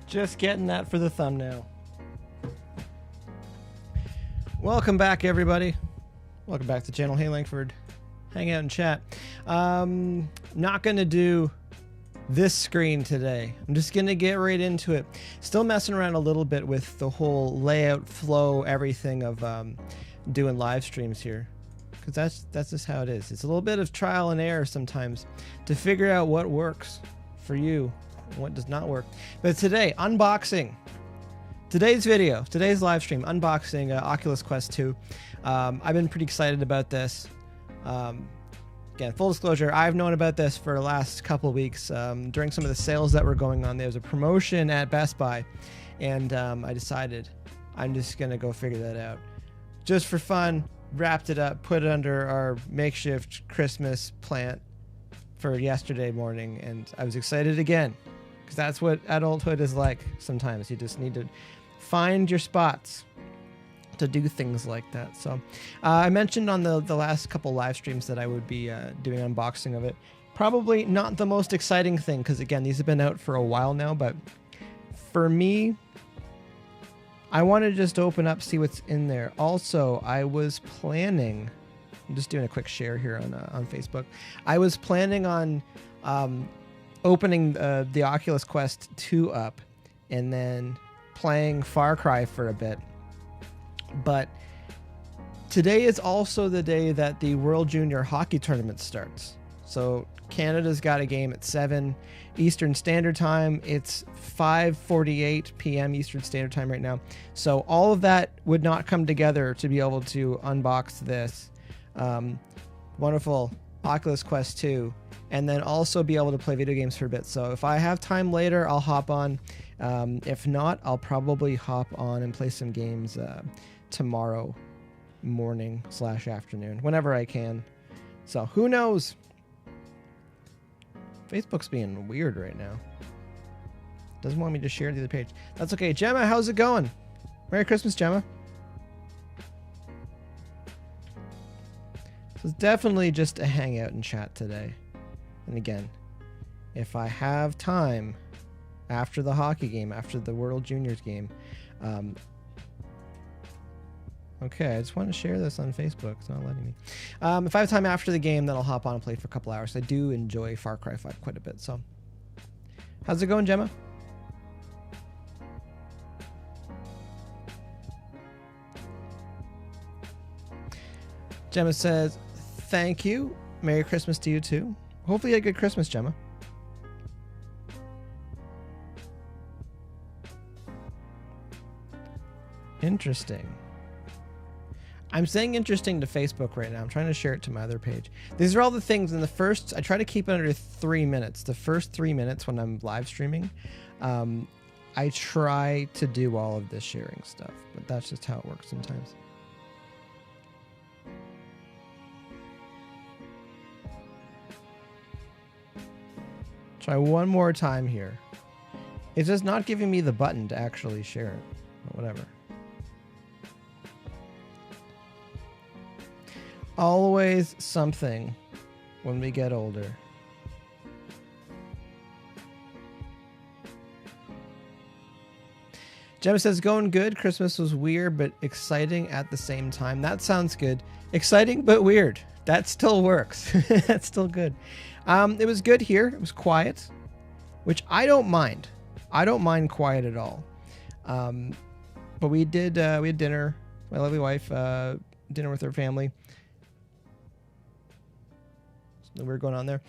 Just getting that for the thumbnail. Welcome back, everybody. Welcome back to the channel. Hey Langford, hang out and chat. Not gonna do this screen today. I'm just gonna get right into it. Still messing around a little bit with the whole layout, flow, everything of doing live streams here, because that's just how it is. It's a little bit of trial and error sometimes to figure out what works for you and what does not work. But today, unboxing. Today's video, today's live stream, unboxing Oculus Quest 2. I've been pretty excited about this. Again, full disclosure, I've known about this for the last couple of weeks. During some of the sales that were going on, there was a promotion at Best Buy, and I decided I'm just going to go figure that out. Just for fun, wrapped it up, put it under our makeshift Christmas plant for yesterday morning, and I was excited again, because that's what adulthood is like sometimes. You just need to find your spots to do things like that. So I mentioned on the last couple live streams that I would be doing unboxing of it. Probably not the most exciting thing, because again, these have been out for a while now, but for me, I want to just open up, see what's in there. Also, I was planning, I'm just doing a quick share here on Facebook. I was planning on opening the Oculus Quest 2 up and then playing Far Cry for a bit. But today is also the day that the World Junior Hockey Tournament starts. So Canada's got a game at 7 Eastern Standard Time. It's 5:48 p.m. Eastern Standard Time right now. So all of that would not come together to be able to unbox this wonderful Oculus Quest 2 and then also be able to play video games for a bit. So if I have time later, I'll hop on. If not, I'll probably hop on and play some games tomorrow morning / afternoon, whenever I can. So who knows? Facebook's being weird right now. Doesn't want me to share the other page. That's okay. Gemma, how's it going? Merry Christmas, Gemma. So it's definitely just a hangout and chat today. And again, if I have time after the hockey game, after the World Juniors game, okay, I just want to share this on Facebook. It's not letting me. If I have time after the game, then I'll hop on and play for a couple hours. I do enjoy Far Cry 5 quite a bit. So, how's it going, Gemma? Gemma says, thank you. Merry Christmas to you too. Hopefully you had a good Christmas, Gemma. Interesting. I'm saying interesting to Facebook right now. I'm trying to share it to my other page. These are all the things in the first, I try to keep it under 3 minutes. The first 3 minutes when I'm live streaming, I try to do all of this sharing stuff, but that's just how it works sometimes. Try one more time here. It's just not giving me the button to actually share it, but whatever. Always something when we get older. Gemma says, going good. Christmas was weird, but exciting at the same time. That sounds good. Exciting, but weird. That still works. That's still good. It was good here. It was quiet, which I don't mind. I don't mind quiet at all. But we had dinner. My lovely wife, dinner with her family. So we were going on there.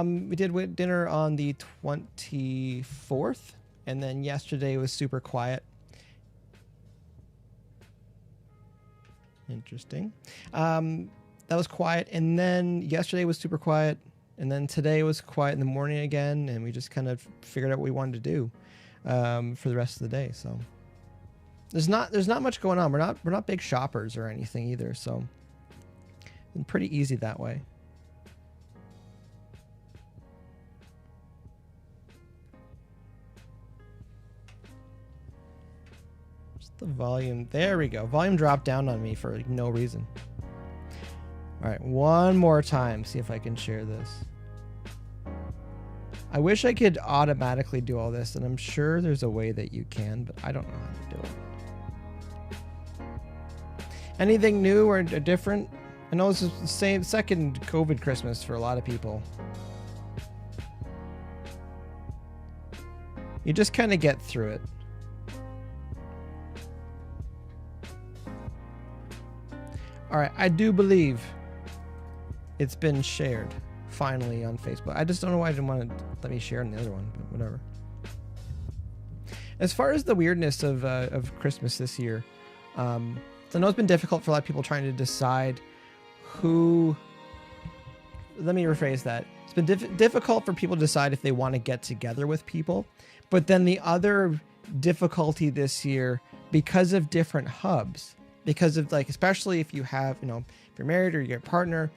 We did dinner on the 24th, and then yesterday was super quiet. Interesting. That was quiet, and then yesterday was super quiet, and then today was quiet in the morning again, and we just kind of figured out what we wanted to do for the rest of the day. So there's not much going on. We're not big shoppers or anything either, so it's been pretty easy that way. The volume, there we go. Volume dropped down on me for no reason. All right, one more time. See if I can share this. I wish I could automatically do all this, and I'm sure there's a way that you can, but I don't know how to do it. Anything new or different? I know this is the same second COVID Christmas for a lot of people. You just kind of get through it. All right, I do believe it's been shared finally on Facebook. I just don't know why I didn't want to let me share on the other one, but whatever. As far as the weirdness of Christmas this year, so I know it's been difficult for a lot of people trying to decide who. Let me rephrase that. It's been difficult for people to decide if they want to get together with people, but then the other difficulty this year, because of different hubs, because of like, especially if you have, you know, if you're married or you're a partner,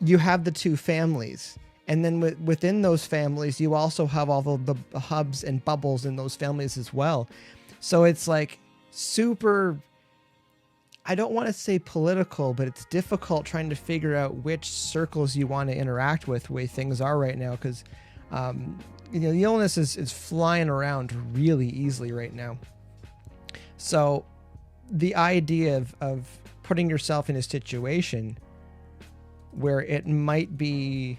you have the two families. And then within those families, you also have all the hubs and bubbles in those families as well. So it's like super, I don't want to say political, but it's difficult trying to figure out which circles you want to interact with the way things are right now. Because, you know, the illness is flying around really easily right now. So the idea of putting yourself in a situation where it might be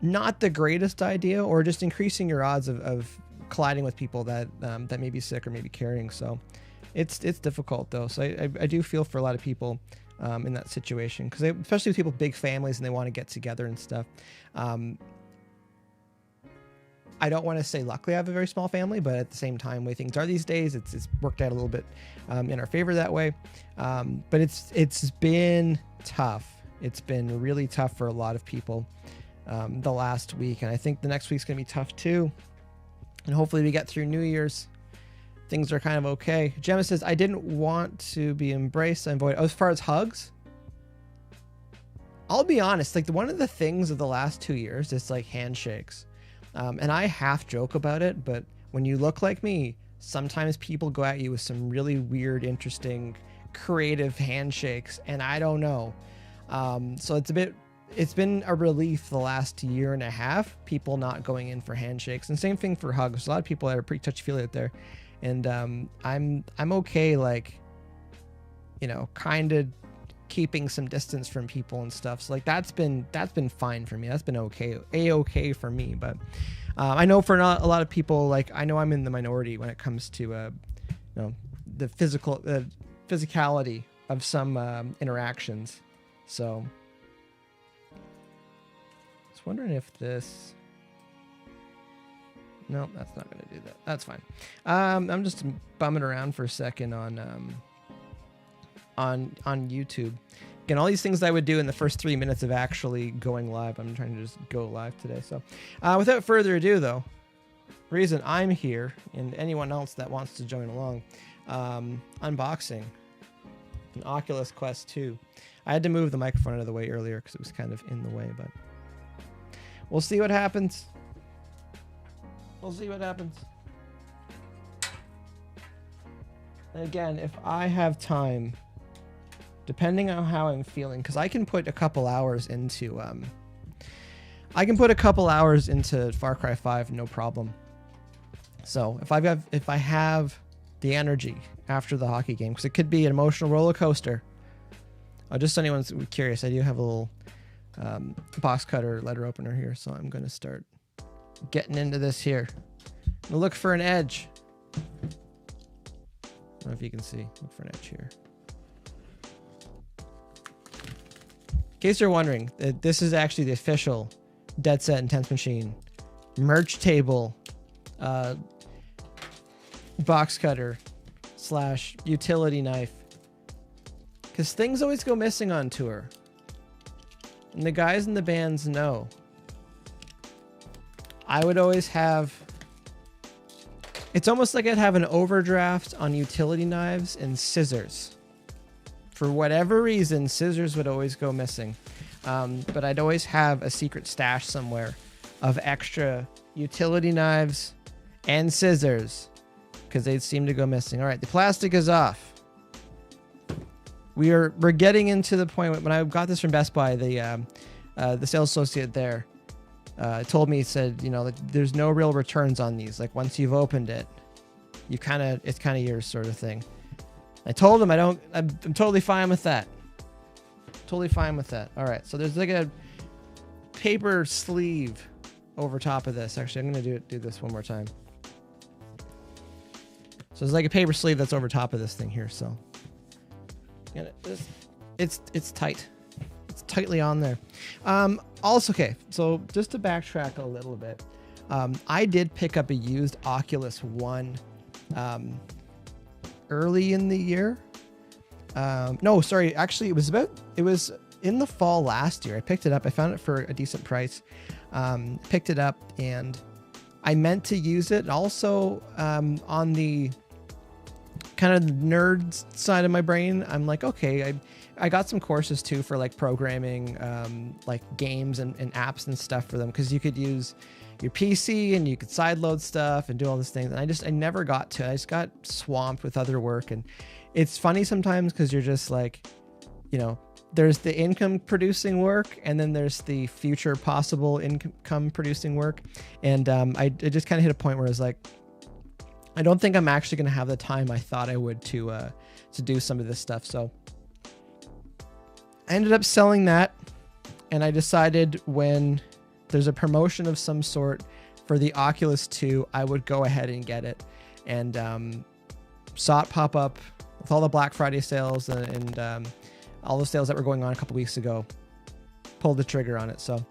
not the greatest idea, or just increasing your odds of colliding with people that that may be sick or may be carrying. So it's difficult though. So I do feel for a lot of people in that situation, because especially with people with big families and they want to get together and stuff. I don't want to say luckily I have a very small family, but at the same time, the way things are these days, it's worked out a little bit in our favor that way. But it's been tough. It's been really tough for a lot of people the last week, and I think the next week's gonna be tough too. And hopefully we get through New Year's. Things are kind of okay. Gemma says, I didn't want to be embraced. I avoided. As far as hugs, I'll be honest, like one of the things of the last 2 years is like handshakes. And I half joke about it, but when you look like me, sometimes people go at you with some really weird, interesting, creative handshakes, and I don't know. So it's been a relief the last year and a half, people not going in for handshakes, and same thing for hugs. A lot of people that are pretty touchy-feely out there, and I'm okay, like, you know, kind of keeping some distance from people and stuff. So like that's been fine for me. That's been okay for me. But I know for not a lot of people, like I know I'm in the minority when it comes to you know, the physicality of some interactions. So I was wondering if this. No, that's not going to do that. That's fine. I'm just bumming around for a second on YouTube. Again, all these things I would do in the first 3 minutes of actually going live. I'm trying to just go live today. So without further ado, though, the reason I'm here, and anyone else that wants to join along, unboxing an Oculus Quest 2. I had to move the microphone out of the way earlier because it was kind of in the way, but we'll see what happens. We'll see what happens. And again, if I have time, depending on how I'm feeling, because I can put a couple hours into Far Cry 5, no problem. So if I have the energy after the hockey game, because it could be an emotional roller coaster. Just so anyone's curious, I do have a little box cutter letter opener here, so I'm going to start getting into this here. I'm gonna look for an edge. I don't know if you can see. Look for an edge here. In case you're wondering, this is actually the official Dead Set Intense Machine merch table box cutter / utility knife. Because things always go missing on tour. And the guys in the bands know. I would always have... It's almost like I'd have an overdraft on utility knives and scissors. For whatever reason, scissors would always go missing. But I'd always have a secret stash somewhere of extra utility knives and scissors because they'd seem to go missing. All right, the plastic is off. We're getting into the point when I got this from Best Buy, the sales associate there told me, said, you know, like, there's no real returns on these. Like once you've opened it, it's kind of yours, sort of thing. I told him I'm totally fine with that. Totally fine with that. All right, so there's like a paper sleeve over top of this. Actually, I'm gonna do this one more time. So there's like a paper sleeve that's over top of this thing here. So it's tight. It's tightly on there. Also, okay, so just to backtrack a little bit, I did pick up a used Oculus One early in the year. No, sorry, actually it was in the fall last year. I picked it up. I found it for a decent price. Picked it up, and I meant to use it also on the kind of nerd side of my brain. I'm like, okay, I got some courses too for like programming, like games and apps and stuff for them, because you could use your PC and you could sideload stuff and do all these things. And I never got to it. I just got swamped with other work. And it's funny sometimes because you're just like, you know, there's the income producing work, and then there's the future possible income producing work. And I just kind of hit a point where I was like, I don't think I'm actually going to have the time I thought I would to do some of this stuff. So I ended up selling that, and I decided when there's a promotion of some sort for the Oculus 2, I would go ahead and get it. And saw it pop up with all the Black Friday sales and all the sales that were going on a couple weeks ago. Pulled the trigger on it. So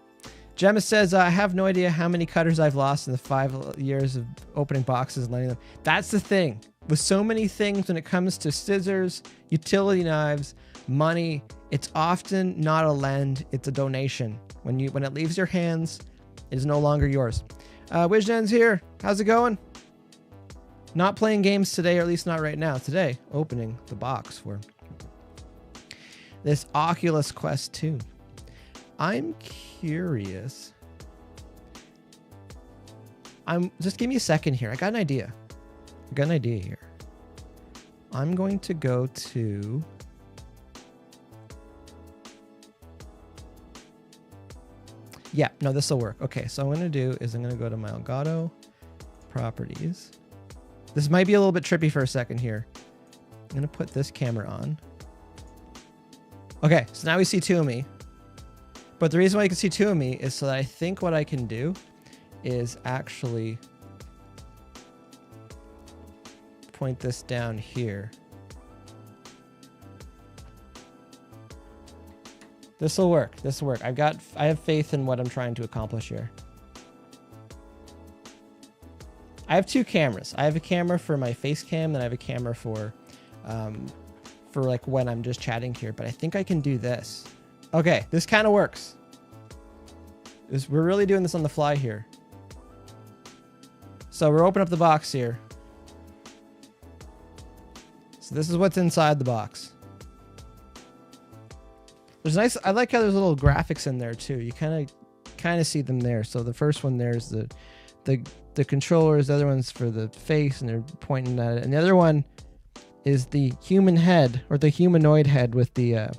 Gemma says, I have no idea how many cutters I've lost in the 5 years of opening boxes and letting them. That's the thing. With so many things when it comes to scissors, utility knives, money, it's often not a lend, it's a donation. When it leaves your hands, it is no longer yours. Wijnan's here. How's it going? Not playing games today, or at least not right now. Today, opening the box for this Oculus Quest 2. I'm curious. Just give me a second here. I got an idea. Here. I'm going to go to yeah, no, this will work. Okay, so what I'm going to do is I'm going to go to my Elgato properties. This might be a little bit trippy for a second here. I'm going to put this camera on. Okay, so now we see two of me. But the reason why you can see two of me is so that I think what I can do is actually point this down here. This will work. This will work. I have faith in what I'm trying to accomplish here. I have two cameras. I have a camera for my Facecam, and I have a camera for like when I'm just chatting here. But I think I can do this. Okay, this kind of works. We're really doing this on the fly here. So we're opening up the box here. So this is what's inside the box. There's nice. I like how there's little graphics in there too. You kind of see them there. So the first one there's the controllers. The other one's for the face, and they're pointing at it. And the other one is the human head, or the humanoid head with the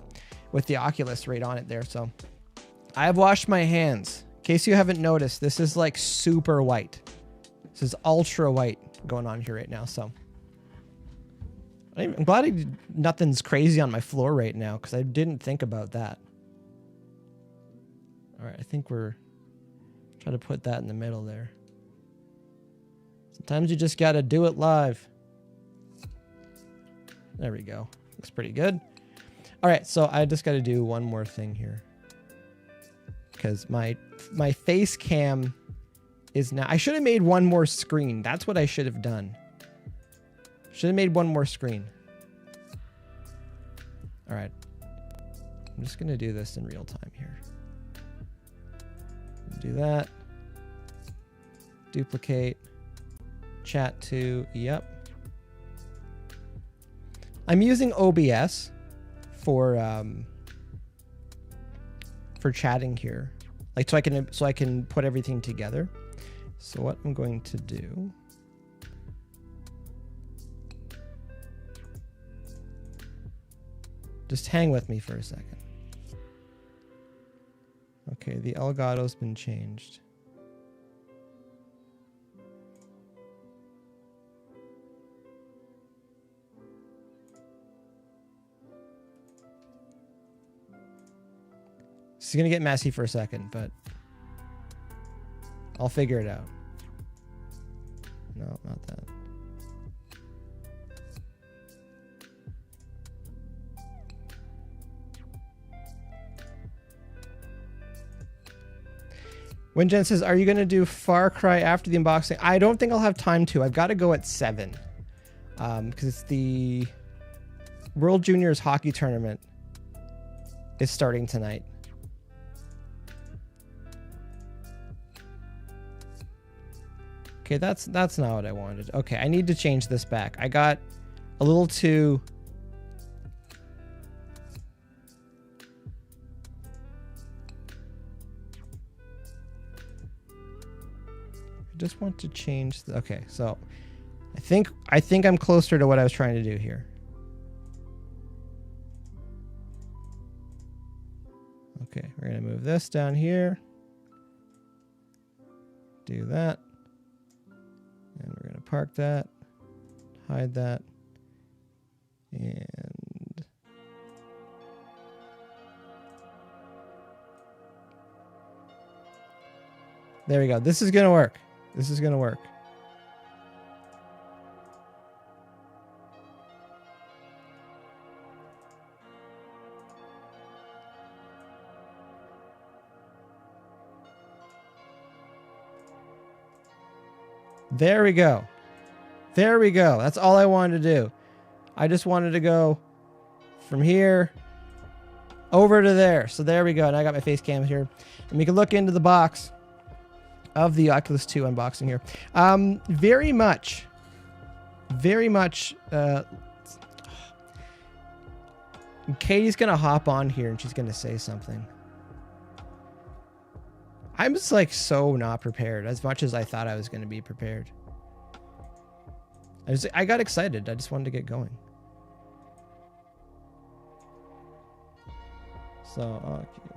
Oculus right on it there. So I've washed my hands. In case you haven't noticed, this is like super white. This is ultra white going on here right now. So I'm glad nothing's crazy on my floor right now, because I didn't think about that. All right, I think we're trying to put that in the middle there. Sometimes you just got to do it live. There we go. Looks pretty good. All right, so I just got to do one more thing here, because my face cam is now. I should have made one more screen. That's what I should have done. Should have made one more screen. All right, I'm just gonna do this in real time here. Do that. Duplicate. Chat to. Yep. I'm using OBS for chatting here, like so I can put everything together. So what I'm going to do, just hang with me for a second. Okay, the Elgato's been changed. This is going to get messy for a second, but I'll figure it out. No, not that. When Jen says, are you going to do Far Cry after the unboxing? I don't think I'll have time to. I've got to go at 7. Because it's the World Juniors Hockey Tournament is starting tonight. Okay, that's not what I wanted. Okay, I need to change this back. I got a little too... I just want to change the... Okay, so I think I'm closer to what I was trying to do here. Okay, we're going to move this down here. Do that. And we're going to park that, hide that, and there we go. This is going to work. This is going to work. There we go. There we go. That's all I wanted to do. I just wanted to go from here over to there. So there we go. And I got my face cam here. And we can look into the box of the Oculus 2 unboxing here. Very much. Katie's going to hop on here and she's going to say something. I'm just like so not prepared as much as I thought I was going to be prepared. I got excited. I just wanted to get going. So, okay.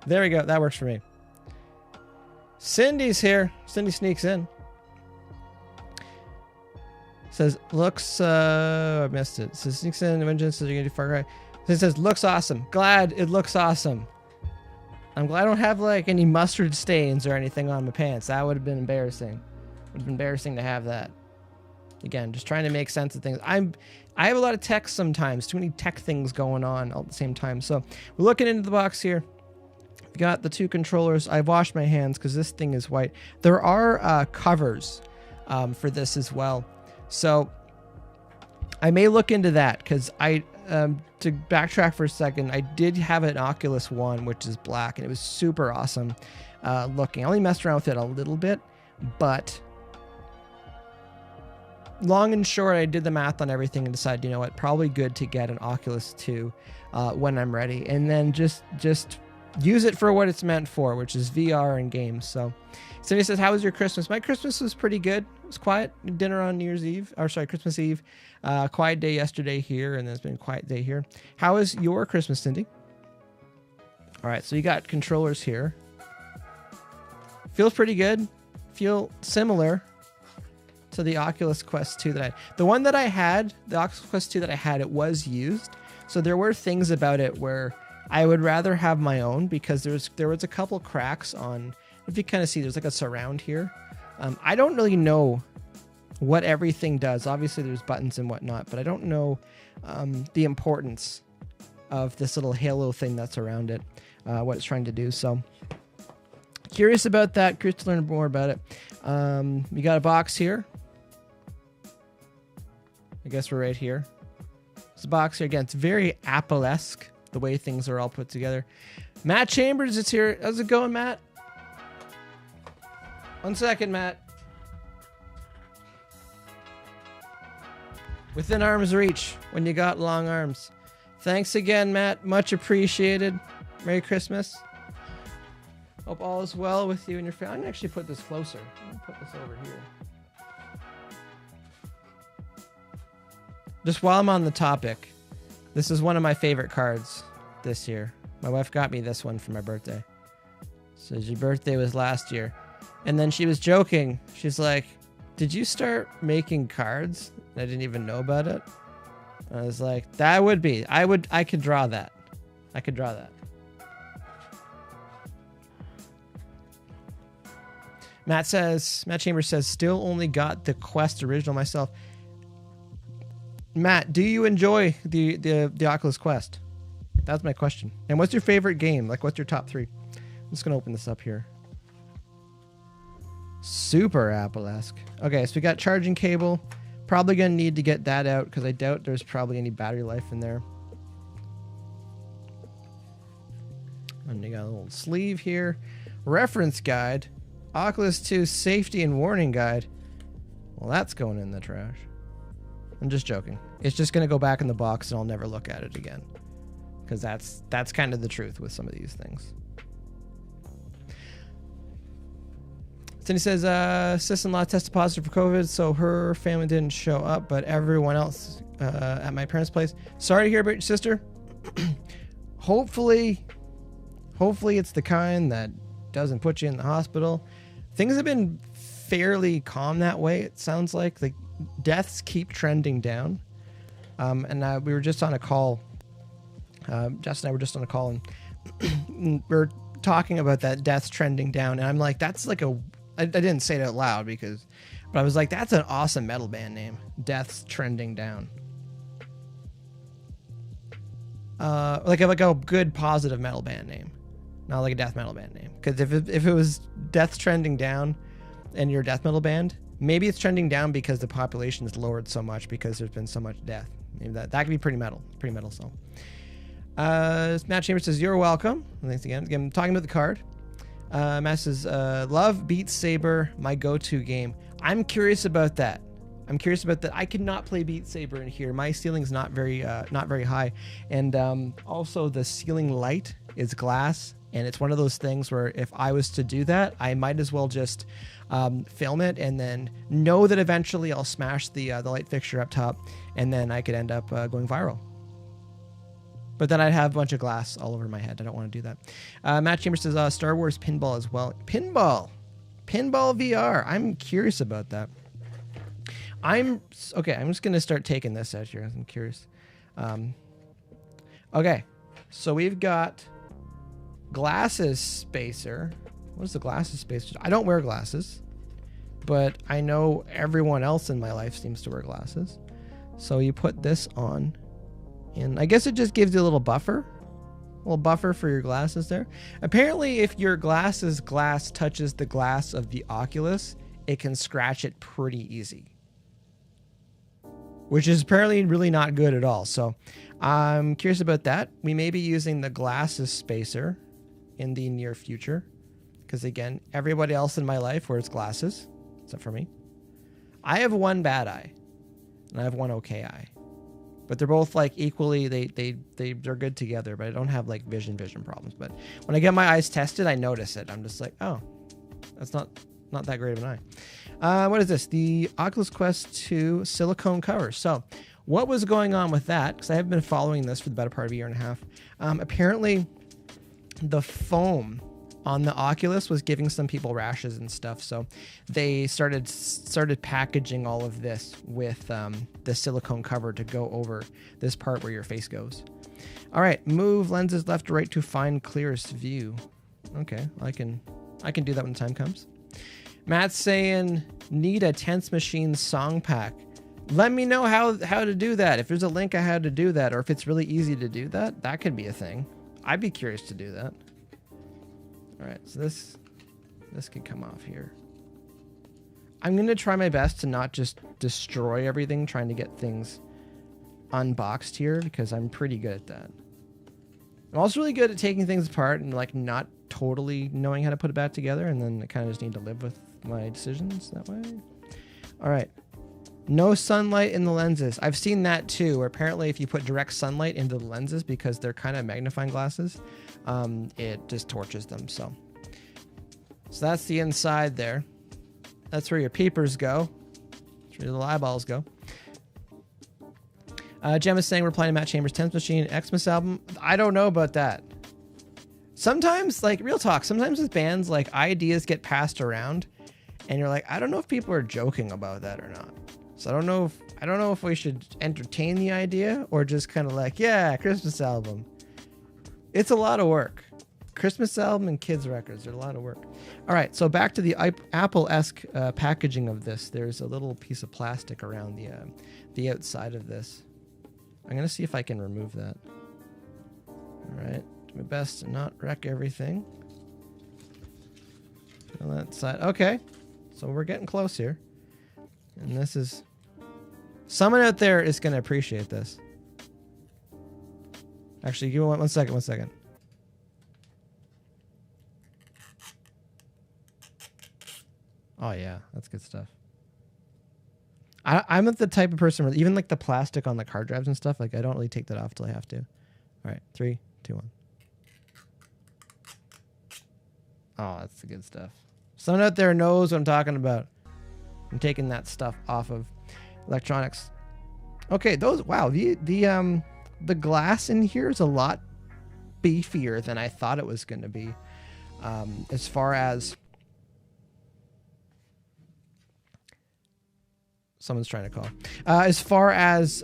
There we go. That works for me. Cindy's here. Cindy sneaks in. Says, looks, I missed it. Says, sneaks in, Vengeance says, you're going to do Far Cry. It says, looks awesome. Glad it looks awesome. I'm glad I don't have, like, any mustard stains or anything on my pants. That would have been embarrassing. Would have been embarrassing to have that. Again, just trying to make sense of things. I have a lot of tech sometimes. Too many tech things going on all at the same time. So, we're looking into the box here. We got the 2 controllers. I've washed my hands because this thing is white. There are covers for this as well. So I may look into that because to backtrack for a second, I did have an Oculus One, which is black, and it was super awesome looking. I only messed around with it a little bit, but long and short, I did the math on everything and decided, you know what, probably good to get an Oculus 2 when I'm ready, and then just use it for what it's meant for, which is VR and games. So Cindy says, how was your Christmas? My Christmas was pretty good. It was quiet. Dinner on Christmas Eve. Quiet day yesterday here, and then it's been a quiet day here. How was your Christmas, Cindy? All right, so you got controllers here. Feels pretty good. Feel similar to the Oculus Quest 2 that I had. The one that I had, the Oculus Quest 2 that I had, it was used. So there were things about it where I would rather have my own because there was a couple cracks on, if you kind of see, there's like a surround here. I don't really know what everything does. Obviously there's buttons and whatnot, but I don't know the importance of this little halo thing that's around it, what it's trying to do. So curious about that. Curious to learn more about it. We got a box here. I guess we're right here. It's a box here. Again, it's very Apple-esque, the way things are all put together. Matt Chambers is here. How's it going, Matt? 1 second, Matt. Within arm's reach when you got long arms. Thanks again, Matt. Much appreciated. Merry Christmas. Hope all is well with you and your family. I'm going to actually put this closer. I'm going to put this over here. Just while I'm on the topic, this is one of my favorite cards this year. My wife got me this one for my birthday. Says your birthday was last year. And then she was joking. She's like, did you start making cards? I didn't even know about it. I was like, that would be. I could draw that. I could draw that. Matt Chambers says, still only got the Quest original myself. Matt, do you enjoy the Oculus Quest? That's my question. And what's your favorite game? Like, what's your top 3? I'm just going to open this up here. Super Apple-esque. Okay, so we got charging cable. Probably going to need to get that out because I doubt there's probably any battery life in there. And you got a little sleeve here. Reference guide. Oculus 2 safety and warning guide. Well, that's going in the trash. I'm just joking. It's just going to go back in the box and I'll never look at it again. Because that's kind of the truth with some of these things. Cindy says, sister-in-law tested positive for COVID, so her family didn't show up, but everyone else at my parents' place. Sorry to hear about your sister. Hopefully it's the kind that doesn't put you in the hospital. Things have been fairly calm that way. It sounds like the deaths keep trending down. And we were just on a call. Justin and I were just on a call, and we're talking about that deaths trending down. And I'm like, that's like I didn't say it out loud but I was like, that's an awesome metal band name. Deaths trending down. Like a good positive metal band name, not like a death metal band name. Because if it was deaths trending down, and you're a death metal band, maybe it's trending down because the population is lowered so much because there's been so much death. Maybe that could be pretty metal. Pretty metal song. Matt Chambers says, you're welcome. Thanks again. I'm talking about the card. Matt says, love Beat Saber, my go-to game. I'm curious about that. I could not play Beat Saber in here. My ceiling's not very high. And also the ceiling light is glass. And it's one of those things where if I was to do that, I might as well just film it and then know that eventually I'll smash the light fixture up top, and then I could end up going viral. But then I'd have a bunch of glass all over my head. I don't want to do that. Matt Chambers says, Star Wars pinball as well. Pinball VR. I'm curious about that. Okay, I'm just going to start taking this out here. I'm curious. Okay, so we've got glasses spacer. What is the glasses spacer? I don't wear glasses, but I know everyone else in my life seems to wear glasses. So you put this on, and I guess it just gives you a little buffer for your glasses there. Apparently, if your glass touches the glass of the Oculus, it can scratch it pretty easy, which is apparently really not good at all. So I'm curious about that. We may be using the glasses spacer in the near future, because again, everybody else in my life wears glasses except for me. I have one bad eye and I have one okay eye, but they're both like equally, they're good together, but I don't have like vision problems. But when I get my eyes tested, I notice it. I'm just like, oh, that's not that great of an eye. What is this? The Oculus Quest 2 silicone cover. So what was going on with that? Because I have been following this for the better part of a year and a half. Apparently the foam on the Oculus was giving some people rashes and stuff. So they started packaging all of this with the silicone cover to go over this part where your face goes. All right, move lenses left to right to find clearest view. Okay, I can do that when the time comes. Matt's saying, need a Tense Machine song pack. Let me know how to do that. If there's a link on how to do that, or if it's really easy to do that, that could be a thing. I'd be curious to do that. All right, so this could come off here. I'm going to try my best to not just destroy everything trying to get things unboxed here, because I'm pretty good at that. I'm also really good at taking things apart and like not totally knowing how to put it back together, and then I kind of just need to live with my decisions that way. All right. No sunlight in the lenses. I've seen that too, where apparently if you put direct sunlight into the lenses, because they're kind of magnifying glasses, it just torches them. So that's the inside there. That's where your peepers go. That's where your little eyeballs go. Gemma's saying we're playing Matt Chambers' 10th Machine Xmas album. I don't know about that. Sometimes, like, real talk, sometimes with bands, like, ideas get passed around and you're like, I don't know if people are joking about that or not. So I don't know if we should entertain the idea or just kind of like, yeah, Christmas album. It's a lot of work. Christmas album and kids records are a lot of work. All right, so back to the Apple-esque packaging of this. There's a little piece of plastic around the outside of this. I'm gonna see if I can remove that. All right, do my best to not wreck everything. On that side, okay. So we're getting close here, and this is. Someone out there is gonna appreciate this. Actually, give me one second. 1 second. Oh yeah, that's good stuff. I'm the type of person where even like the plastic on the hard drives and stuff, like I don't really take that off till I have to. All right, 3, 2, 1. Oh, that's the good stuff. Someone out there knows what I'm talking about. I'm taking that stuff off of electronics. Okay, wow, the glass in here is a lot beefier than I thought it was going to be. As far as someone's trying to call. As far as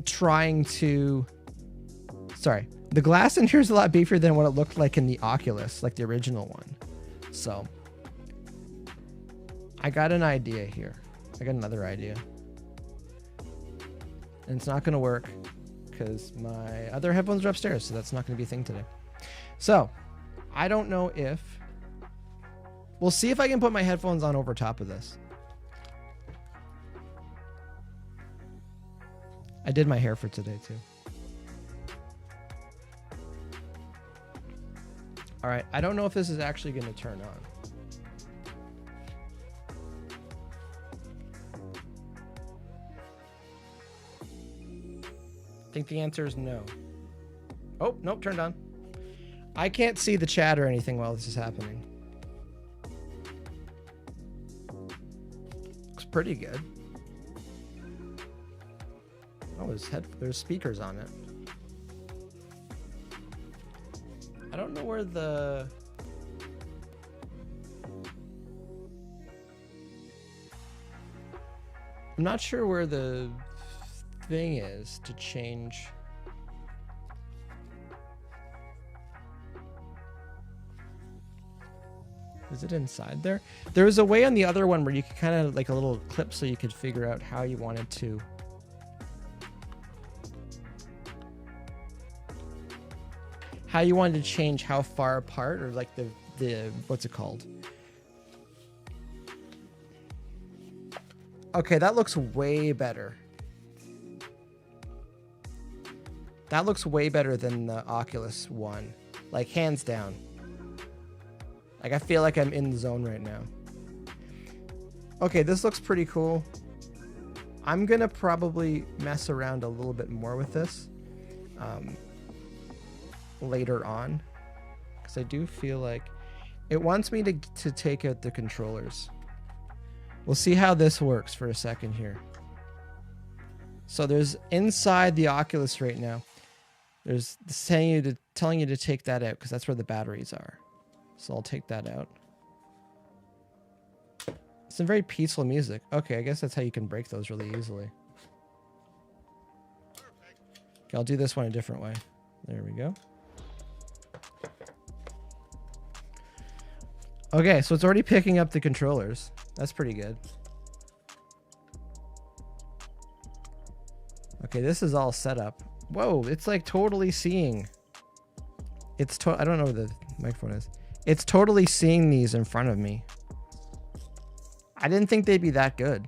trying to... Sorry. The glass in here is a lot beefier than what it looked like in the Oculus, like the original one. So, I got an idea here. I got another idea. And it's not going to work because my other headphones are upstairs, so that's not going to be a thing today. So, I don't know if... We'll see if I can put my headphones on over top of this. I did my hair for today too. All right, I don't know if this is actually going to turn on. I think the answer is no. Oh, nope, turned on. I can't see the chat or anything while this is happening. Looks pretty good. Oh, there's speakers on it. I don't know where the... I'm not sure where the thing is to change. Is it inside there? There was a way on the other one where you could kind of like a little clip so you could figure out how you wanted to. How you wanted to change how far apart, or like the what's it called? Okay, that looks way better. That looks way better than the Oculus one. Like, hands down. Like, I feel like I'm in the zone right now. Okay, this looks pretty cool. I'm gonna probably mess around a little bit more with this. Later on, because I do feel like it wants me to take out the controllers. We'll see how this works for a second here. So there's inside the Oculus right now, there's telling you to take that out because that's where the batteries are. So I'll take that out. Some very peaceful music. Okay, I guess that's how you can break those really easily. Okay, I'll do this one a different way. There we go. Okay, so it's already picking up the controllers. That's pretty good. Okay, this is all set up. Whoa, it's like totally seeing. I don't know where the microphone is. It's totally seeing these in front of me. I didn't think they'd be that good.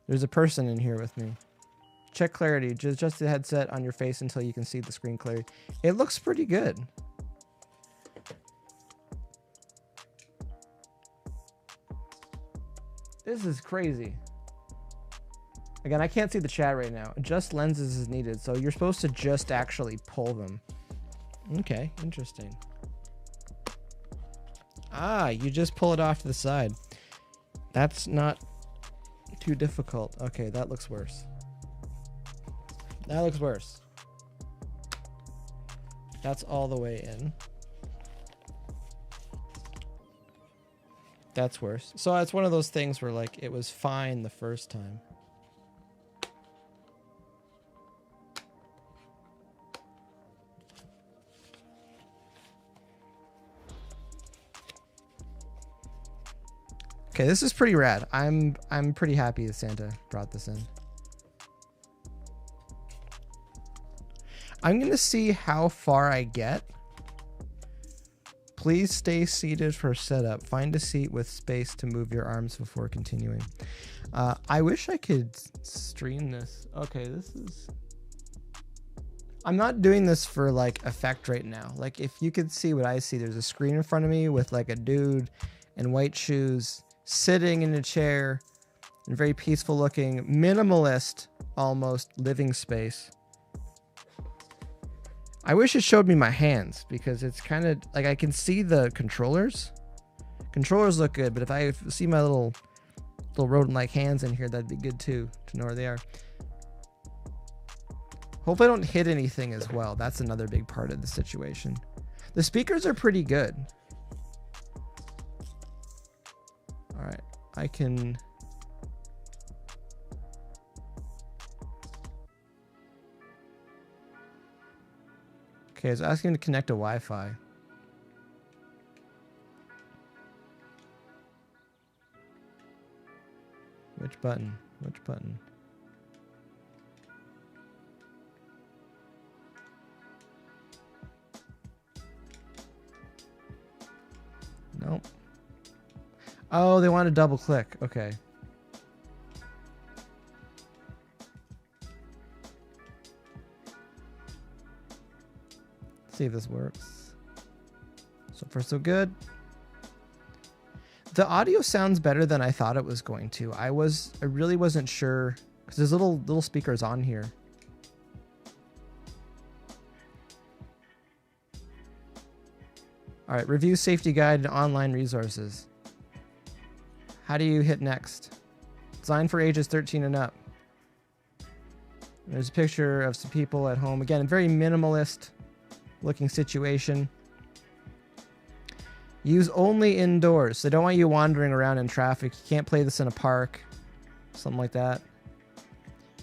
There's a person in here with me. Check clarity. Just adjust the headset on your face until you can see the screen clearly. It looks pretty good. This is crazy. Again, I can't see the chat right now. Adjust lenses is needed. So you're supposed to just actually pull them. Okay, interesting. Ah, you just pull it off to the side. That's not too difficult. Okay, that looks worse. That looks worse. That's all the way in. That's worse. So it's one of those things where like it was fine the first time. Okay, this is pretty rad. I'm pretty happy that Santa brought this in. I'm gonna see how far I get. Please stay seated for setup. Find a seat with space to move your arms before continuing. I wish I could stream this. Okay, this is... I'm not doing this for like effect right now. Like if you could see what I see, there's a screen in front of me with like a dude in white shoes sitting in a chair in very peaceful looking, minimalist, almost living space. I wish it showed me my hands because it's kind of like I can see the controllers. Controllers look good, but if I see my little rodent-like hands in here, that'd be good too, to know where they are. Hope I don't hit anything as well. That's another big part of the situation. The speakers are pretty good. All right, I can... Okay, I was asking to connect to Wi-Fi. Which button? Which button? Nope. Oh, they want to double click. Okay. See if this works. So far, so good. The audio sounds better than I thought it was going to. I really wasn't sure because there's little speakers on here. All right, review safety guide and online resources. How do you hit next? Designed for ages 13 and up. There's a picture of some people at home. Again, a very minimalist looking situation. Use only indoors. They don't want you wandering around in traffic. You can't play this in a park. Something like that.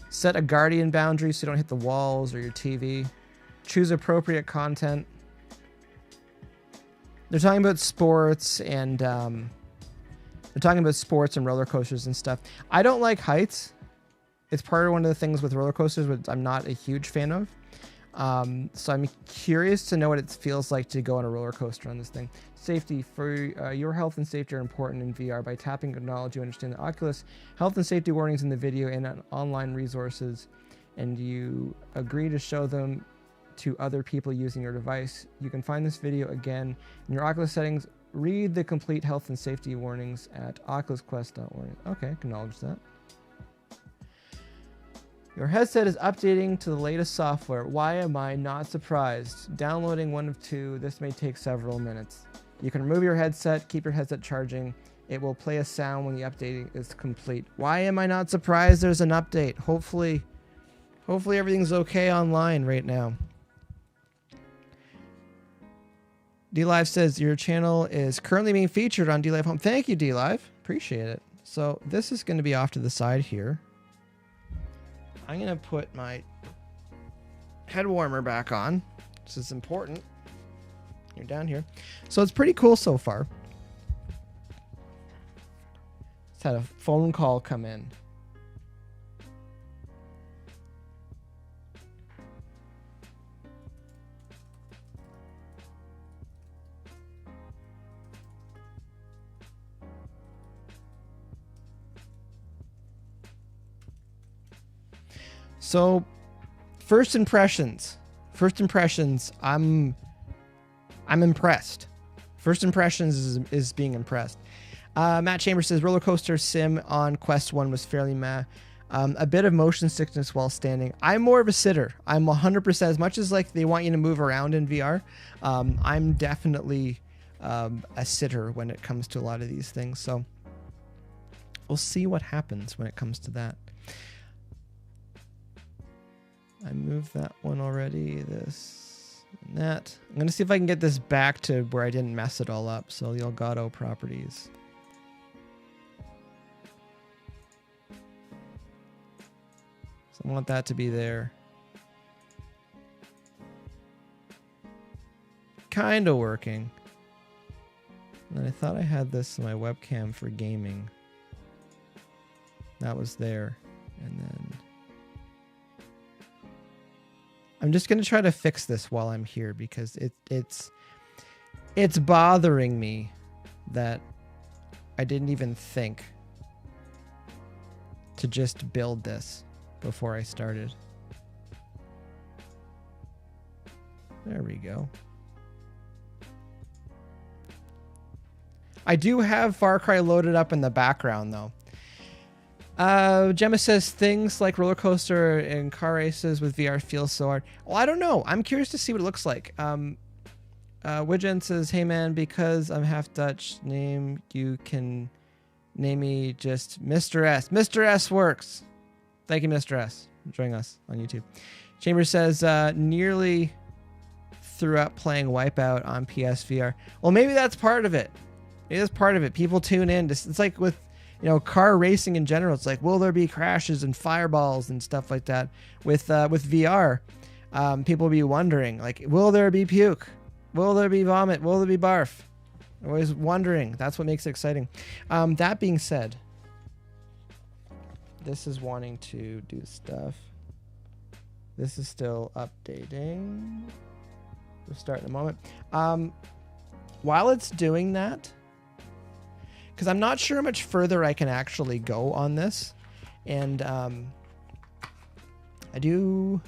Set a guardian boundary so you don't hit the walls or your TV. Choose appropriate content. They're talking about sports and roller coasters and stuff. I don't like heights. It's part of one of the things with roller coasters which I'm not a huge fan of. So I'm curious to know what it feels like to go on a roller coaster on this thing. Safety. For your health and safety are important in VR. By tapping knowledge, you understand the Oculus health and safety warnings in the video and online resources, and you agree to show them to other people using your device. You can find this video again in your Oculus settings. Read the complete health and safety warnings at oculusquest.org. Okay, acknowledge that. Your headset is updating to the latest software. Why am I not surprised? Downloading one of two. This may take several minutes. You can remove your headset, keep your headset charging. It will play a sound when the updating is complete. Why am I not surprised there's an update? Hopefully everything's okay online right now. DLive says your channel is currently being featured on DLive Home. Thank you, DLive. Appreciate it. So this is going to be off to the side here. I'm going to put my head warmer back on. This is important. You're down here. So it's pretty cool so far. Just had a phone call come in. So, first impressions, I'm impressed. First impressions is being impressed. Matt Chambers says roller coaster sim on Quest 1 was fairly meh. A bit of motion sickness while standing. I'm more of a sitter. I'm 100%, as much as like they want you to move around in VR. I'm definitely a sitter when it comes to a lot of these things. So we'll see what happens when it comes to that. I moved that one already. This and that. I'm going to see if I can get this back to where I didn't mess it all up. So the Elgato properties. So I want that to be there. Kind of working. And I thought I had this in my webcam for gaming. That was there. And then I'm just going to try to fix this while I'm here because it's bothering me that I didn't even think to just build this before I started. There we go. I do have Far Cry loaded up in the background though. Gemma says things like roller coaster and car races with VR feel so hard. Well, I don't know. I'm curious to see what it looks like. Widgen says, hey man, because I'm half Dutch, you can name me just Mr. S. Mr. S works. Thank you, Mr. S, for joining us on YouTube. Chambers says, nearly threw up playing Wipeout on PSVR. Well, maybe that's part of it. It is part of it. People tune in. It's like with, you know, car racing in general. It's like, will there be crashes and fireballs and stuff like that? With VR, people will be wondering, like, will there be puke? Will there be vomit? Will there be barf? Always wondering. That's what makes it exciting. That being said, this is wanting to do stuff. This is still updating. We'll start in a moment. While it's doing that, because I'm not sure how much further I can actually go on this. And I do...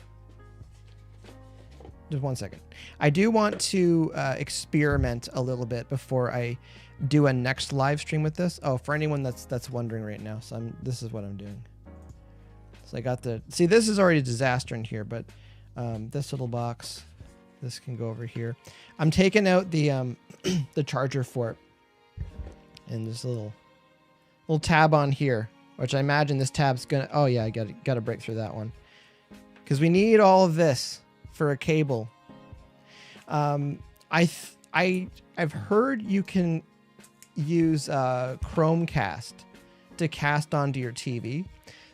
Just one second. I do want to experiment a little bit before I do a next live stream with this. Oh, for anyone that's wondering right now. So this is what I'm doing. So I got the... See, this is already a disaster in here, but this little box, this can go over here. I'm taking out the the charger for it. And this little tab on here, which I imagine this tab's gonna... Oh yeah, I gotta break through that one. Because we need all of this for a cable. I've heard you can use Chromecast to cast onto your TV.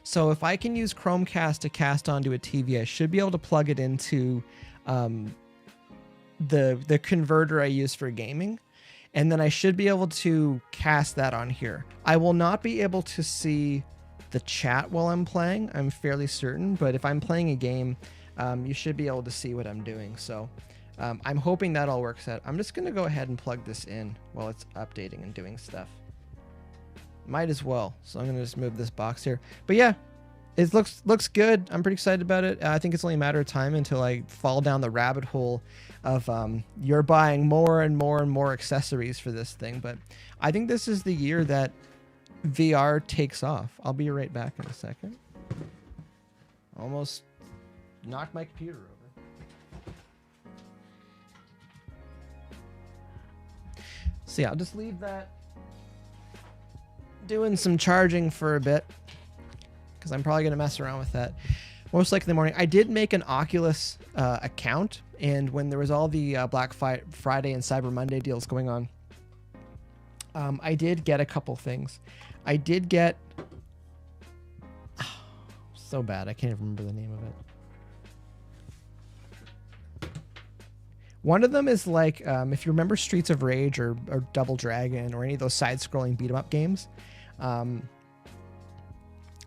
So if I can use Chromecast to cast onto a TV, I should be able to plug it into the converter I use for gaming. And then I should be able to cast that on here. I will not be able to see the chat while I'm playing, I'm fairly certain. But if I'm playing a game, you should be able to see what I'm doing. So I'm hoping that all works out. I'm just going to go ahead and plug this in while it's updating and doing stuff. Might as well. So I'm going to just move this box here. But yeah, it looks good. I'm pretty excited about it. I think it's only a matter of time until I fall down the rabbit hole of you're buying more and more and more accessories for this thing. But I think this is the year that VR takes off. I'll be right back in a second. Almost knocked my computer over. So yeah, I'll just leave that doing some charging for a bit because I'm probably going to mess around with that most likely in the morning. I did make an Oculus account, and when there was all the Black Friday and Cyber Monday deals going on, I did get a couple things. I did get... Oh, so bad, I can't even remember the name of it. One of them is like, if you remember Streets of Rage or Double Dragon or any of those side-scrolling beat-em-up games,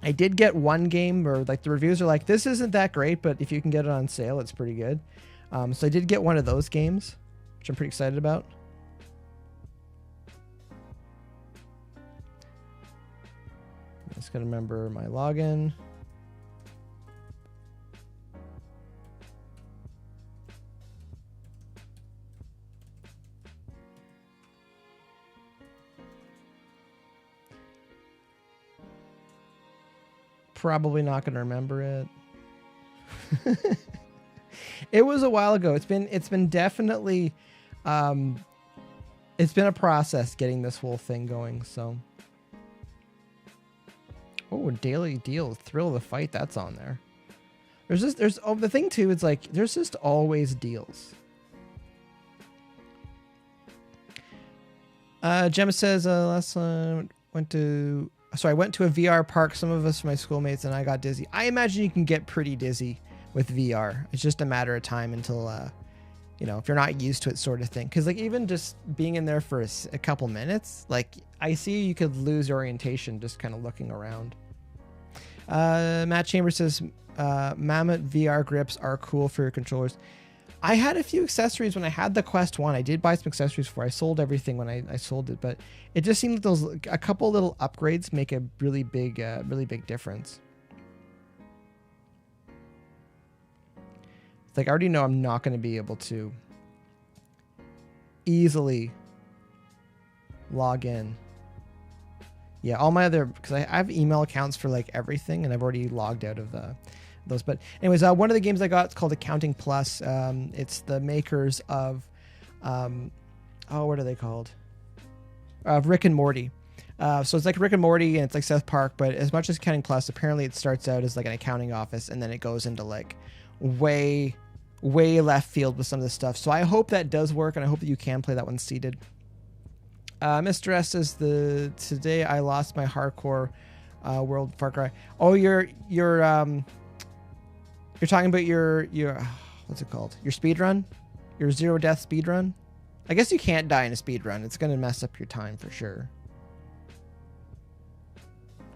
I did get one game where like the reviews are like, this isn't that great, but if you can get it on sale, it's pretty good. So I did get one of those games, which I'm pretty excited about. I'm just gonna remember my login. Probably not going to remember it. It was a while ago. It's been definitely, it's been a process getting this whole thing going. So, oh, daily deal, Thrill of the Fight. That's on there. The thing too, it's like, there's just always deals. Gemma says, last time I went to a VR park. Some of us, my schoolmates, and I got dizzy. I imagine you can get pretty dizzy with VR. It's just a matter of time until, you know, if you're not used to it, sort of thing. Because like even just being in there for a couple minutes, like I see you could lose orientation just kind of looking around. Matt Chambers says, Mammoth VR grips are cool for your controllers. I had a few accessories when I had the Quest 1. I did buy some accessories for. I sold everything when I sold it, but it just seemed like a couple little upgrades make a really big difference. It's like I already know I'm not going to be able to easily log in. Yeah, all my other, because I have email accounts for like everything, and I've already logged out of those. But anyways, one of the games I got, it's called Accounting Plus. It's the makers of, what are they called? Rick and Morty. So it's like Rick and Morty, and it's like South Park, but as much as Accounting Plus, apparently it starts out as like an accounting office, and then it goes into like way left field with some of this stuff. So I hope that does work, and I hope that you can play that one seated. Mr. S says, today I lost my hardcore world Far Cry. Oh, you're talking about your what's it called? Your speed run? Your zero death speed run? I guess you can't die in a speed run. It's gonna mess up your time for sure.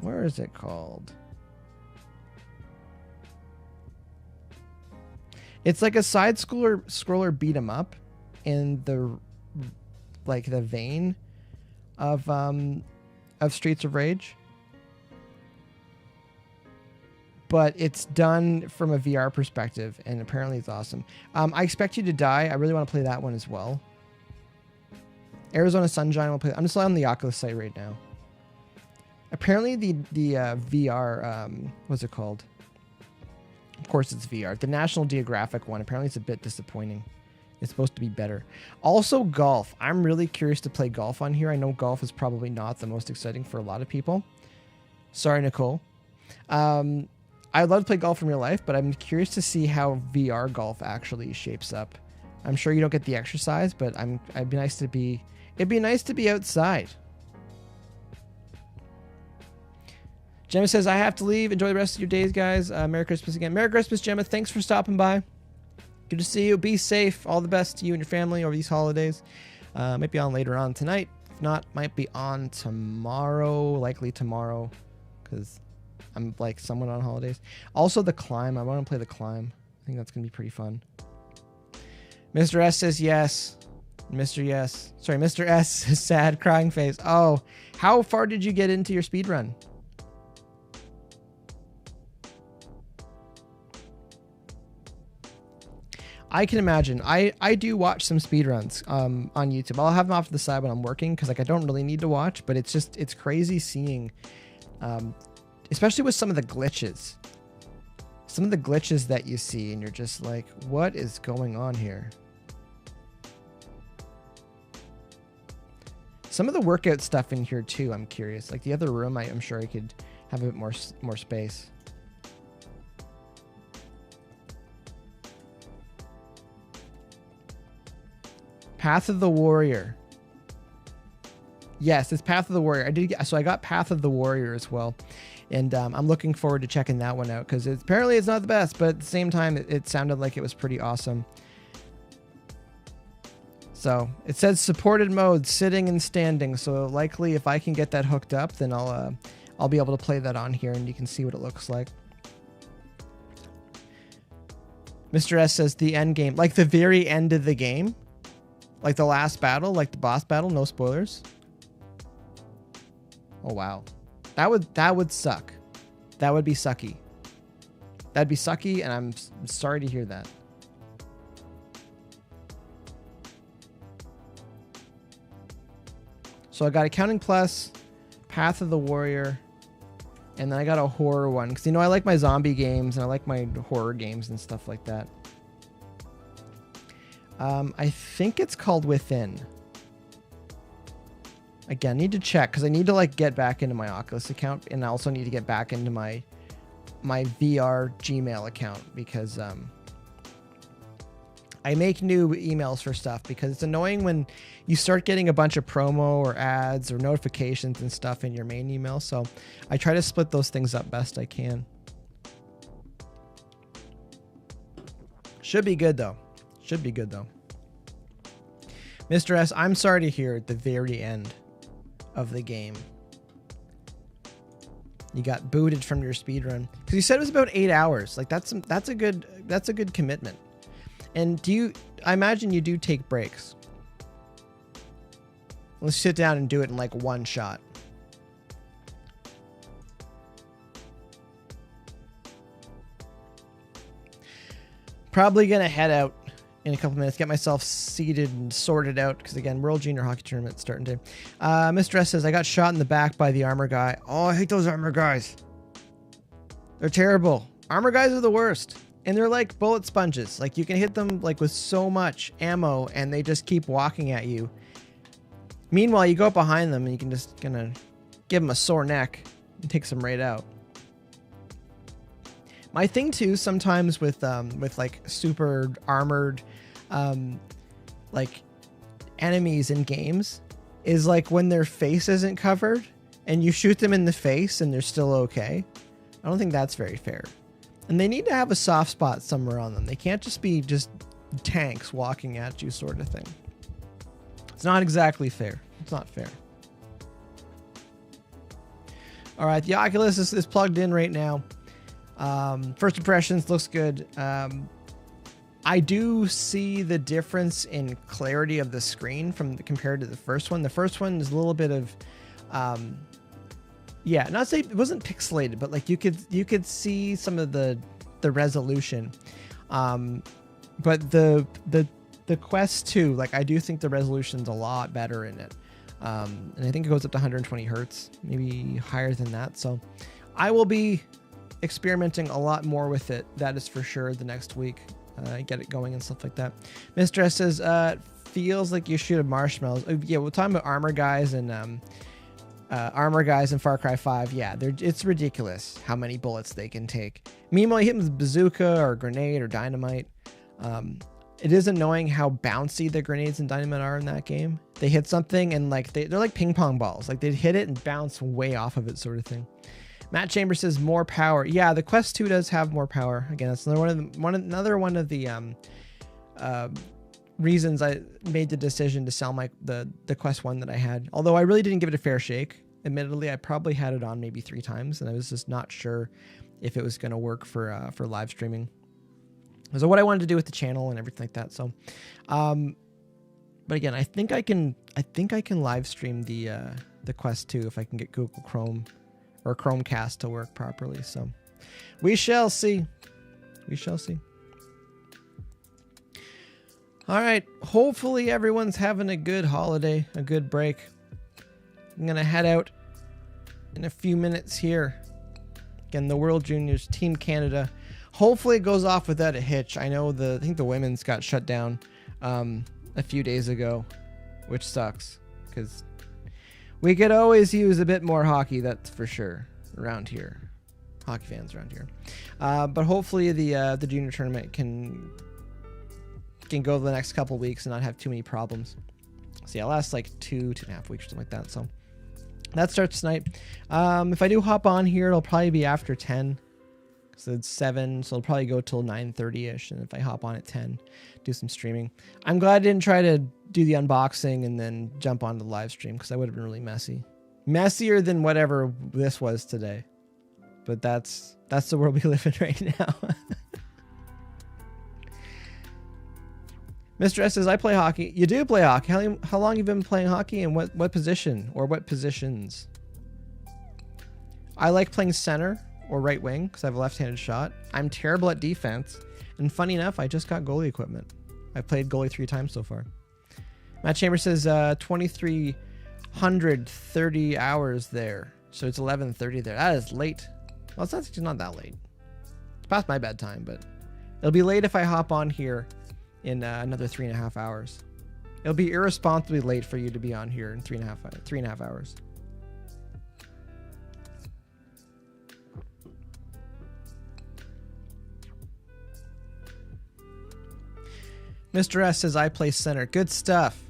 Where is it called? It's like a side scroller beat 'em up in the vein of Streets of Rage. But it's done from a VR perspective, and apparently it's awesome. I Expect You to Die. I really want to play that one as well. Arizona Sunshine. I'll play. I'm just on the Oculus site right now. Apparently the VR, what's it called? Of course it's VR. The National Geographic one. Apparently it's a bit disappointing. It's supposed to be better. Also golf. I'm really curious to play golf on here. I know golf is probably not the most exciting for a lot of people. Sorry, Nicole. I'd love to play golf in real life, but I'm curious to see how VR golf actually shapes up. I'm sure you don't get the exercise, but it'd be nice to be outside. Gemma says, I have to leave. Enjoy the rest of your days, guys. Merry Christmas again. Merry Christmas, Gemma. Thanks for stopping by. Good to see you. Be safe. All the best to you and your family over these holidays. Might be on later on tonight. If not, might be on tomorrow. Likely tomorrow, because I'm like somewhat on holidays. Also, The Climb. I want to play The Climb. I think that's going to be pretty fun. Mr. S says yes. Mr. S says sad crying face. Oh, how far did you get into your speed run? I can imagine. I do watch some speedruns on YouTube. I'll have them off to the side when I'm working, because like I don't really need to watch, but it's crazy seeing, especially with some of the glitches. Some of the glitches that you see, and you're just like, what is going on here? Some of the workout stuff in here too, I'm curious. Like the other room, I'm sure I could have a bit more space. Path of the Warrior. Yes, it's Path of the Warrior. I got Path of the Warrior as well, and I'm looking forward to checking that one out, because apparently it's not the best, but at the same time it sounded like it was pretty awesome. So it says supported mode, sitting and standing. So likely if I can get that hooked up, then I'll be able to play that on here, and you can see what it looks like. Mr. S says the end game, like the very end of the game. Like the last battle, like the boss battle, no spoilers. Oh wow. That would suck. That would be sucky. That'd be sucky, and I'm sorry to hear that. So I got Accounting Plus, Path of the Warrior, and then I got a horror one, because you know I like my zombie games and I like my horror games and stuff like that. I think it's called Within. Again, need to check, because I need to like get back into my Oculus account, and I also need to get back into my my VR Gmail account because I make new emails for stuff because it's annoying when you start getting a bunch of promo or ads or notifications and stuff in your main email. So I try to split those things up best I can. Should be good though. Should be good though. Mr. S, I'm sorry to hear at the very end of the game you got booted from your speedrun because you said it was about 8 hours. Like that's a good commitment. And I imagine you do take breaks. Let's sit down and do it in like one shot. Probably gonna head out in a couple minutes, get myself seated and sorted out because again, World Junior Hockey Tournament starting today. Mr. S says I got shot in the back by the armor guy. Oh, I hate those armor guys. They're terrible. Armor guys are the worst. And they're like bullet sponges. Like you can hit them like with so much ammo and they just keep walking at you. Meanwhile, you go up behind them and you can just gonna give them a sore neck and take them right out. My thing too, sometimes with like super armored, like enemies in games is like when their face isn't covered and you shoot them in the face and they're still okay. I don't think that's very fair. And they need to have a soft spot somewhere on them. They can't just be just tanks walking at you sort of thing. It's not exactly fair. It's not fair. All right, the Oculus is plugged in right now. First impressions, looks good. I do see the difference in clarity of the screen compared to the first one. The first one is a little bit of... yeah, not say it wasn't pixelated, but like you could see some of the resolution. But the Quest 2, like I do think the resolution's a lot better in it. And I think it goes up to 120 hertz, maybe higher than that. So I will be experimenting a lot more with it. That is for sure the next week. Get it going and stuff like that. Mr. S says, feels like you shoot marshmallows. Yeah, we're talking about armor guys and Far Cry 5. Yeah, it's ridiculous how many bullets they can take. Meanwhile, you hit them with bazooka or grenade or dynamite. It is annoying how bouncy the grenades and dynamite are in that game. They hit something and like they're like ping pong balls. Like they'd hit it and bounce way off of it, sort of thing. Matt Chambers says more power. Yeah, the Quest 2 does have more power. Again, that's another one of the reasons I made the decision to sell the Quest 1 that I had. Although I really didn't give it a fair shake. Admittedly, I probably had it on maybe 3 times, and I was just not sure if it was going to work for live streaming. So what I wanted to do with the channel and everything like that. So, but again, I think I can live stream the Quest 2 if I can get Google Chrome or Chromecast to work properly. So we shall see. We shall see. All right. Hopefully everyone's having a good holiday, a good break. I'm going to head out in a few minutes here. Again, the World Juniors, Team Canada. Hopefully it goes off without a hitch. I know I think the women's got shut down a few days ago, which sucks because we could always use a bit more hockey, that's for sure, around here. Hockey fans around here. But hopefully the junior tournament can go the next couple weeks and not have too many problems. So yeah, last like 2.5 weeks or something like that. So that starts tonight. If I do hop on here, it'll probably be after 10. So it's 7, so it'll probably go till 9:30ish. And if I hop on at 10, do some streaming. I'm glad I didn't try to do the unboxing and then jump onto the live stream because that would have been really messy. Messier than whatever this was today. But that's the world we live in right now. Mr. S says, I play hockey. You do play hockey. How long have you been playing hockey and what position or what positions? I like playing center or right wing because I have a left-handed shot. I'm terrible at defense. And funny enough, I just got goalie equipment. I've played goalie 3 times so far. Matt Chambers says 2,330 hours there. So it's 11:30 there. That is late. Well, it's actually not that late. It's past my bedtime, but it'll be late if I hop on here in another 3.5 hours. It'll be irresponsibly late for you to be on here in 3.5 hours. Mr. S says I play center. Good stuff.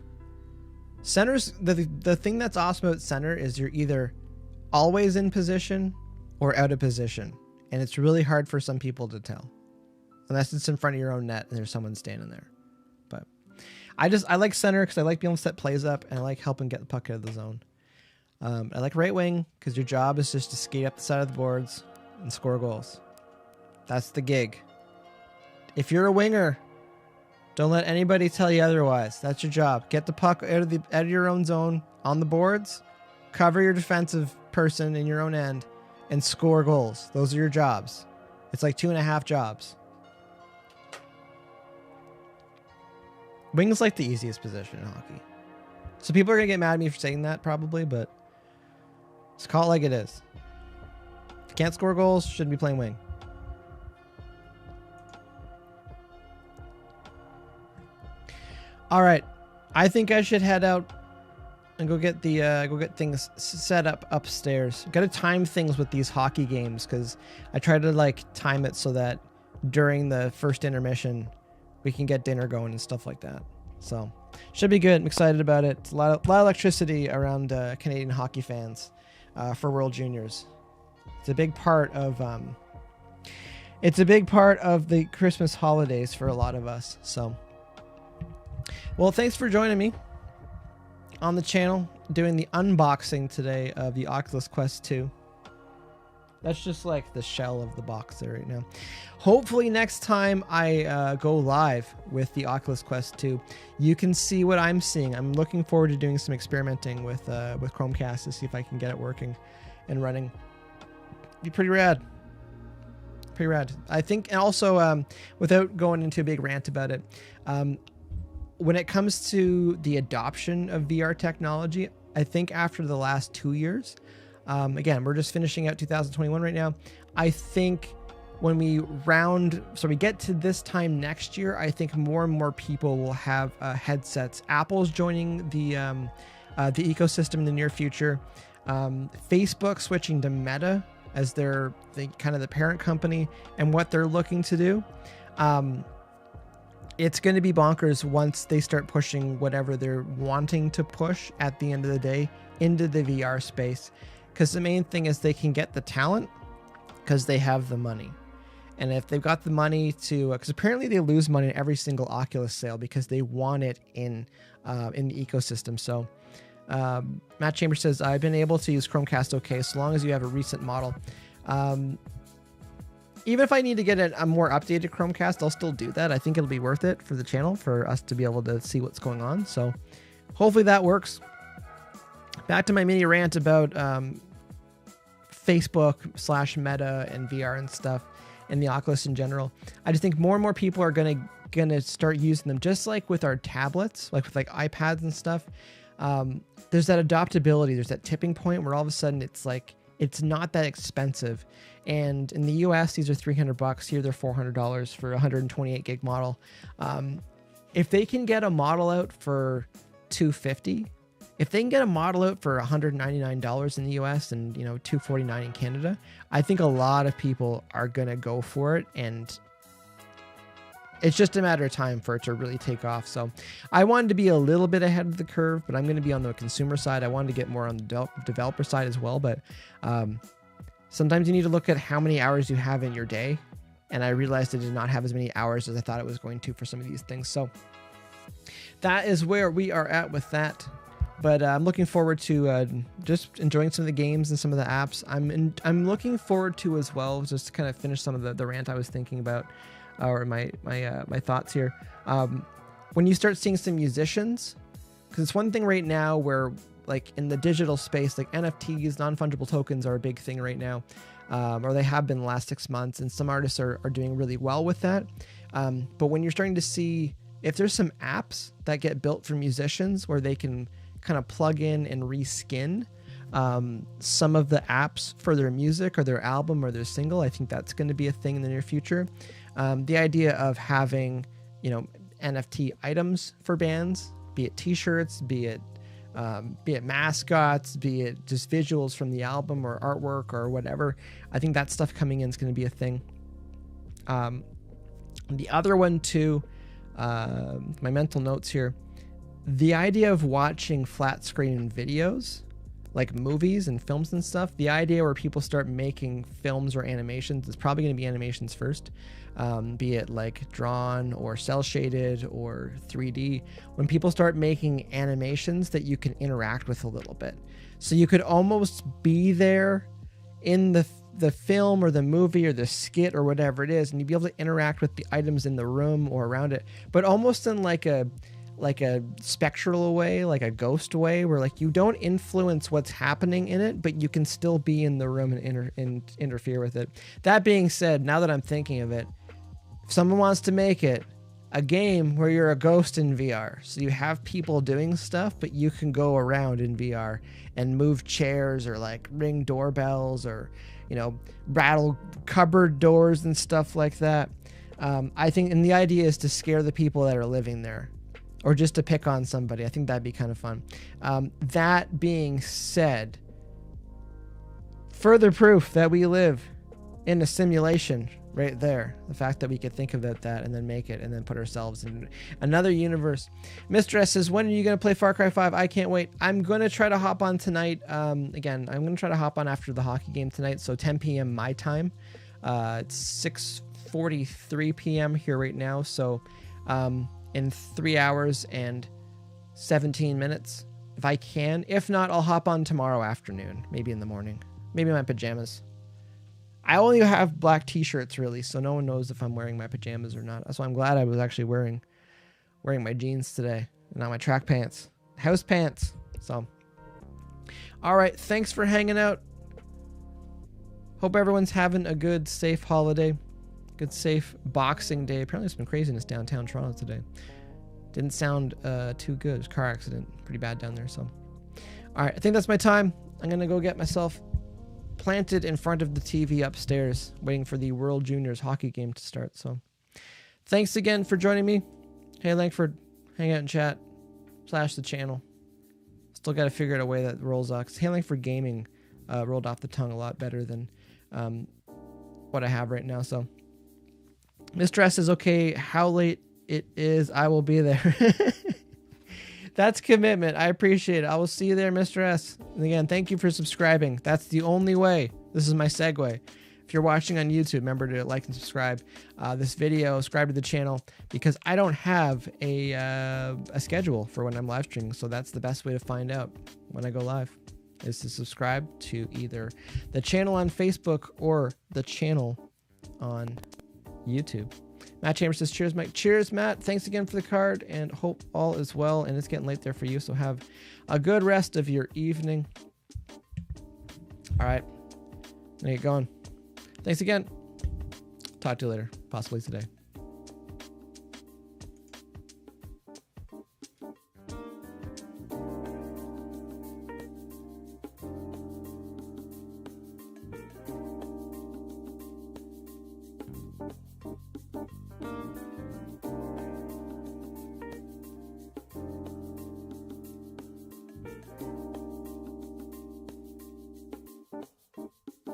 Center's the thing that's awesome about center is you're either always in position or out of position, and it's really hard for some people to tell unless it's in front of your own net and there's someone standing there. But I like center because I like being able to set plays up, and I like helping get the puck out of the zone. I like right wing because your job is just to skate up the side of the boards and score goals. That's the gig. If you're a winger, don't let anybody tell you otherwise. That's your job. Get the puck out of your own zone on the boards, cover your defensive person in your own end, and score goals. Those are your jobs. It's like 2.5 jobs. Wing's like the easiest position in hockey. So people are going to get mad at me for saying that probably, but let's call it like it is. If you can't score goals, shouldn't be playing wing. All right, I think I should head out and go get things set up upstairs. Got to time things with these hockey games because I try to like time it so that during the first intermission we can get dinner going and stuff like that. So should be good. I'm excited about it. It's a lot of electricity around Canadian hockey fans for World Juniors. It's a big part of the Christmas holidays for a lot of us. So. Well, thanks for joining me on the channel doing the unboxing today of the Oculus Quest 2. That's just like the shell of the box there right now. Hopefully next time I go live with the Oculus Quest 2, you can see what I'm seeing. I'm looking forward to doing some experimenting with Chromecast to see if I can get it working and running. Be pretty rad. Pretty rad. I think, and also without going into a big rant about it, when it comes to the adoption of VR technology, I think after the last 2 years, again, we're just finishing out 2021 right now. I think when we get to this time next year, I think more and more people will have headsets. Apple's joining the ecosystem in the near future. Facebook switching to Meta as the parent company and what they're looking to do. It's going to be bonkers once they start pushing whatever they're wanting to push at the end of the day into the VR space. Because the main thing is they can get the talent because they have the money. And if they've got the money to, because apparently they lose money in every single Oculus sale because they want it in the ecosystem. So Matt Chambers says, I've been able to use Chromecast okay, so long as you have a recent model. Even if I need to get a more updated Chromecast, I'll still do that. I think it'll be worth it for the channel for us to be able to see what's going on. So hopefully that works. Back to my mini rant about Facebook/Meta and VR and stuff and the Oculus in general. I just think more and more people are gonna start using them, just like with our tablets, like with iPads and stuff. There's that adoptability. There's that tipping point where all of a sudden it's like it's not that expensive. And in the US, these are $300. Here, they're $400 for a 128 gig model. If they can get a model out for $250, if they can get a model out for $199 in the US and $249 in Canada, I think a lot of people are gonna go for it, and it's just a matter of time for it to really take off. So I wanted to be a little bit ahead of the curve, but I'm going to be on the consumer side. I wanted to get more on the developer side as well, but sometimes you need to look at how many hours you have in your day, and I realized I did not have as many hours as I thought it was going to for some of these things. So that is where we are at with that. But I'm looking forward to just enjoying some of the games and some of the apps. I'm looking forward to as well, just to kind of finish some of the rant I was thinking about, or my thoughts here. When you start seeing some musicians, because it's one thing right now where like in the digital space, like NFTs, non-fungible tokens are a big thing right now, or they have been the last 6 months, and some artists are doing really well with that. But when you're starting to see if there's some apps that get built for musicians where they can kind of plug in and reskin some of the apps for their music or their album or their single, I think that's going to be a thing in the near future. The idea of having, NFT items for bands, be it t-shirts, be it mascots, be it just visuals from the album or artwork or whatever. I think that stuff coming in is going to be a thing. The other one too, my mental notes here. The idea of watching flat screen videos, like movies and films and stuff, the idea where people start making films or animations, it's probably going to be animations first, be it like drawn or cell shaded or 3D. When people start making animations that you can interact with a little bit, so you could almost be there in the film or the movie or the skit or whatever it is, and you'd be able to interact with the items in the room or around it, but almost in like a spectral way, like a ghost way, where like you don't influence what's happening in it, but you can still be in the room and interfere with it. That being said, now that I'm thinking of it, if someone wants to make it a game where you're a ghost in VR, so you have people doing stuff, but you can go around in VR and move chairs or like ring doorbells or, you know, rattle cupboard doors and stuff like that. I think, and the idea is to scare the people that are living there, or just to pick on somebody. I think that'd be kind of fun. That being said, further proof that we live in a simulation right there. The fact that we could think about that and then make it and then put ourselves in another universe. Mistress says, when are you going to play Far Cry 5? I can't wait. I'm going to try to hop on tonight. Again, I'm going to try to hop on after the hockey game tonight. So 10 p.m. my time. It's 6:43 p.m. here right now. So in 3 hours and 17 minutes, if I can. If not, I'll hop on tomorrow afternoon, maybe in the morning, maybe in my pajamas. I only have black t-shirts really, so no one knows if I'm wearing my pajamas or not. That's why I'm glad I was actually wearing my jeans today, and not my track pants, house pants. So, all right, thanks for hanging out. Hope everyone's having a good, safe holiday, good, safe Boxing Day. Apparently, there's some craziness downtown Toronto today. Didn't sound too good. It was a car accident, pretty bad down there. So, all right, I think that's my time. I'm gonna go get myself planted in front of the TV upstairs, waiting for the World Juniors hockey game to start. So thanks again for joining me. Hey Langford, hang out and chat / the channel. Still got to figure out a way that rolls off. Hey Langford Gaming rolled off the tongue a lot better than what I have right now. So Mistress is okay. How late it is, I will be there. That's commitment. I appreciate it. I will see you there, Mr. S. And again, thank you for subscribing. That's the only way. This is my segue. If you're watching on YouTube, remember to like and subscribe this video, subscribe to the channel, because I don't have a schedule for when I'm live streaming. So that's the best way to find out when I go live, is to subscribe to either the channel on Facebook or the channel on YouTube. Matt Chambers says, cheers, Mike. Cheers, Matt. Thanks again for the card, and hope all is well. And it's getting late there for you, so have a good rest of your evening. All right. I'm going to get going. Thanks again. Talk to you later, possibly today.